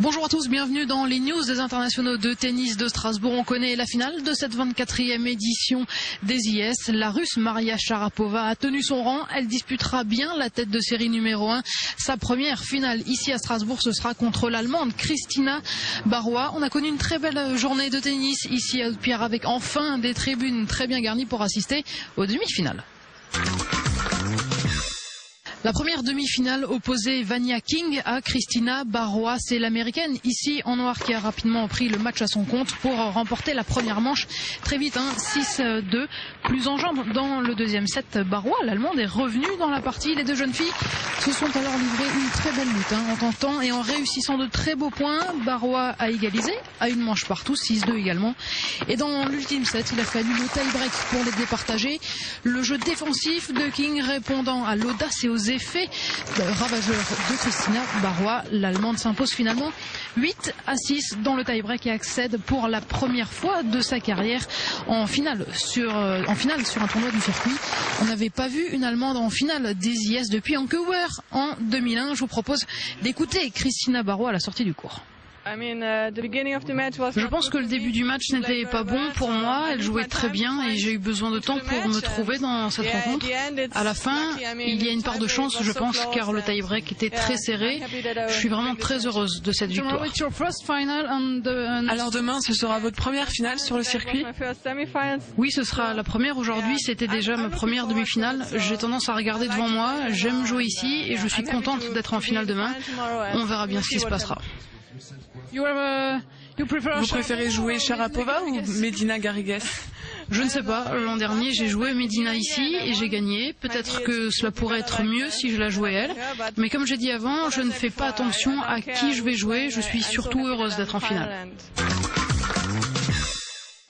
Bonjour à tous, bienvenue dans les news des internationaux de tennis de Strasbourg. On connaît la finale de cette 24e édition des IS. La Russe Maria Sharapova a tenu son rang. Elle disputera bien la tête de série numéro 1. Sa première finale ici à Strasbourg, ce sera contre l'Allemande Kristina Barrois. On a connu une très belle journée de tennis ici à Haute-Pierre avec enfin des tribunes très bien garnies pour assister aux demi-finales. La première demi-finale opposait Vania King à Kristina Barrois. C'est l'américaine ici en noir qui a rapidement pris le match à son compte pour remporter la première manche très vite, 6-2. Plus en jambes dans le deuxième set, Barrois, l'allemande, est revenue dans la partie. Les deux jeunes filles se sont alors livrées une très belle lutte en tentant et en réussissant de très beaux points. Barrois a égalisé à une manche partout, 6-2 également. Et dans l'ultime set, il a fallu le tie-break pour les départager. Le jeu défensif de King répondant à l'audace et aux effets ravageurs de Kristina Barrois. L'allemande s'impose finalement 8-6 dans le tie-break et accède pour la première fois de sa carrière en finale sur un tournoi du circuit. On n'avait pas vu une allemande en finale des IS depuis Vancouver en 2001. Je vous propose d'écouter Kristina Barrois à la sortie du cours. Je pense que le début du match n'était pas bon pour moi. Elle jouait très bien et j'ai eu besoin de temps pour me trouver dans cette rencontre. À la fin, il y a une part de chance, je pense, car le tie-break était très serré. Je suis vraiment très heureuse de cette victoire. Alors demain, ce sera votre première finale sur le circuit? Oui, ce sera la première. Aujourd'hui, c'était déjà ma première demi-finale. J'ai tendance à regarder devant moi. J'aime jouer ici et je suis contente d'être en finale demain. On verra bien ce qui se passera. Vous préférez jouer Sharapova ou Medina Garrigues? Je ne sais pas. L'an dernier, j'ai joué Medina ici et j'ai gagné. Peut-être que cela pourrait être mieux si je la jouais elle. Mais comme j'ai dit avant, je ne fais pas attention à qui je vais jouer. Je suis surtout heureuse d'être en finale.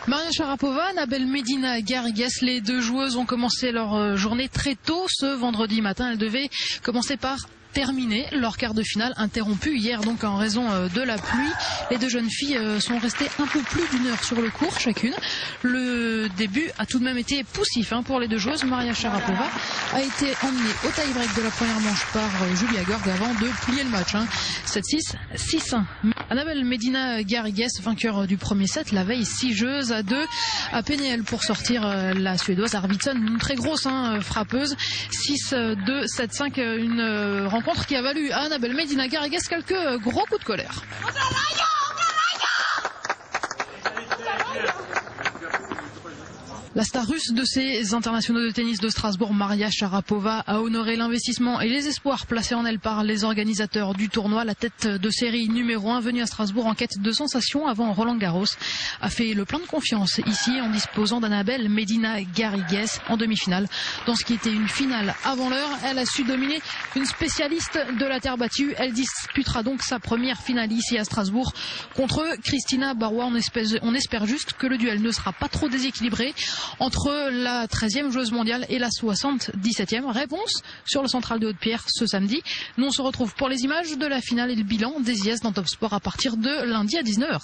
Maria Sharapova, Anabel Medina Garrigues, les deux joueuses ont commencé leur journée très tôt ce vendredi matin. Elles devaient commencer par terminé leur quart de finale, interrompu hier donc en raison de la pluie. Les deux jeunes filles sont restées un peu plus d'une heure sur le court chacune. Le début a tout de même été poussif pour les deux joueuses. Maria Sharapova a été emmenée au tie-break de la première manche par Julia Görg avant de plier le match. 7-6, 6-1. Anabel Medina Garrigues, vainqueur du premier set, la veille 6 jeux à 2 à Pénéel pour sortir la Suédoise Arvidsson, une très grosse frappeuse. 6-2, 7-5, une rencontre qui a valu à Anabel Medina Garrigues quelques gros coups de colère. La star russe de ces internationaux de tennis de Strasbourg, Maria Sharapova, a honoré l'investissement et les espoirs placés en elle par les organisateurs du tournoi. La tête de série numéro 1 venue à Strasbourg en quête de sensations avant Roland Garros a fait le plein de confiance ici en disposant d'Anabel Medina Garrigues en demi-finale. Dans ce qui était une finale avant l'heure, elle a su dominer une spécialiste de la terre battue. Elle disputera donc sa première finale ici à Strasbourg contre Kristina Barrois. On espère juste que le duel ne sera pas trop déséquilibré entre la 13e joueuse mondiale et la 77e. Réponse sur le central de Haute-Pierre ce samedi. Nous on se retrouve pour les images de la finale et le bilan des IS dans Top Sport à partir de lundi à 19h05.